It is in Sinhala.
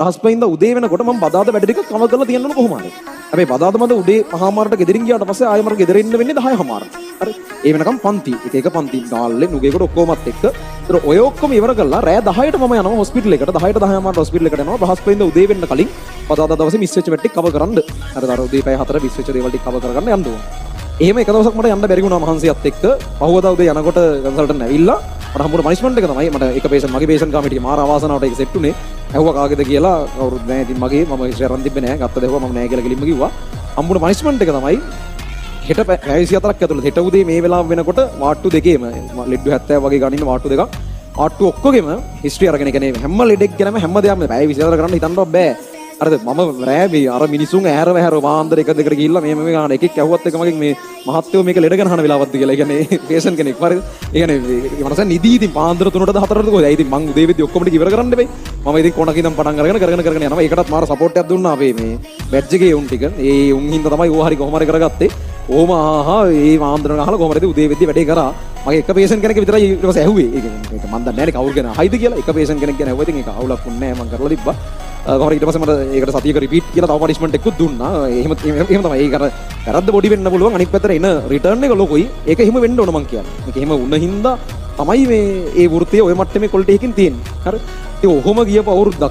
රහස්පයින්ද උදේ වෙනකොට මම බදාද වැඩ ටික කව කරලා තියන්න ඕන කොහොම හරි. හැබැයි බදාද මම උදේ පහමාරට ගෙදරින් ගියාට පස්සේ ආයෙ මට ගෙදර ඉන්න වෙන්නේ 10:00මාරට. හරි. ඒ වෙනකම් පන්ති. එක පන්ති ගාල්ලේ නුගේකට ඔක්කොමත් එක්ක. ඒතර ඔය ඔක්කොම ඉවර කරලා රෑ 10ට මම යනවා හොස්පිටල් එකට. 10ට 10:00මාරට හොස්පිටල් එකට යනවා. බ්‍රහස්පතින්ද උදේ වෙන්න කලින් බදාද දවසේ මිස් වෙච්ච වැඩ ටික කව කරන්න. අර උදේ පැය 4 මිස් වෙච්ච දේවල් ටික කව කරගන්න යන්න ඕන. එහෙම එක දවසක් මට යන්න බැරි වුණා මහන්සියත් එක්ක. පහුවදා උදේ යනකොට කන්සල්ටන්ට් ඇවිල්ලා මට හම්බුන පනිෂ්මන්ට් එක තමයි මට එක පේෂන්ට් මගේ පේෂන්ට් කමිටියේ මාර අවාසනාවට ඒක සෙට් උනේ. ඇහුවා කාගේද කියලා කවුරුත් නැහැ. ඉතින් මගේ මම ඉස්සරහන් තිබ්බේ නැහැ. ගත්ත දෙවුවා මම නැහැ කියලා කෙලින්ම කිව්වා. හම්බුන පනිෂ්මන්ට් එක තමයි හෙට පැය 24ක් ඇතුළත හෙට උදේ මේ වෙලාව වෙනකොට වාට්ටු දෙකේම ලෙඩ්ඩු 70 වගේ ගණන් ඉන්න වාට්ටු දෙකක් වාට්ටු ඔක්කොගෙම හිස්ටරි අරගෙන කියන්නේ හැම ලෙඩෙක් ගැනම හැම දෙයක්ම පැය 24 කරන්න හිතන්නවත් බෑ. අරද මම රෑ මේ අර මිනිසුන් ඇහැර වැහැර වාන්දර එක දෙකට ගිහිල්ලා මේ ගාන එකෙක් ඇහුවත් එක මගෙන් මේ මහත්යෝ මේක ලෙඩ ගන්න වෙලාවක්ද කියලා. ඒ කියන්නේ පේෂන්ට් කෙනෙක් හරිද? ඒ කියන්නේ මනස නිදි ඉතින් පාන්දර 3ට 4ට කොහෙද? ඉතින් මං උදේ වෙද්දි ඔක්කොම ටික ඉවර කරන්න බෑ. මම ඉතින් කොනක ඉඳන් පටන් කරගෙන යනවා. ඒකටත් මාර සපෝට් එකක් දුන්නා අපේ මේ බැච් එකේ උන් ටික. ඒ උන් හින්දා තමයි ඕවා හරි කොහොම හරි කරගත්තේ. ඕම ආහා ඒ වාන්දර ගහලා කොහොමද උදේ වෙද්දි වැඩේ කරා. මගේ එක පේෂන්ට් කෙනෙක් විතරයි ඊට පස්සේ ඇහුවේ. ඒක මම දන්නේ නැහැ කවුරු ගැන අහයිද කියලා. එක පේෂන්ට් කෙනෙක් ගැන ඇහුවා. ඉතින් ඒක අවුලක් වුණේ නැහැ. මම කරලා තිබ්බා. කොහොමද ඊට පස්සේ මට ඒකට සතියක රිපීට් කියලා තව පනිෂ්මන්ට් එකකුත් දුන්නා. එහෙම තමයි. ඒක අර වැරද්ද බොඩි වෙන්න පුළුවන්. අනිත් පැත්තට එන රිටර්න් එක ලොකුයි. ඒක එහෙම වෙන්න ඕන මං කියන්නේ. මේක එහෙම වුණ හින්දා තමයි මේ ඒ වෘත්තිය ඔය මට්ටමේ ක්වොලිටි එකකින් තියෙන්නේ. හරි. ඒ ඔහොම ගියපු අවුරුද්දක්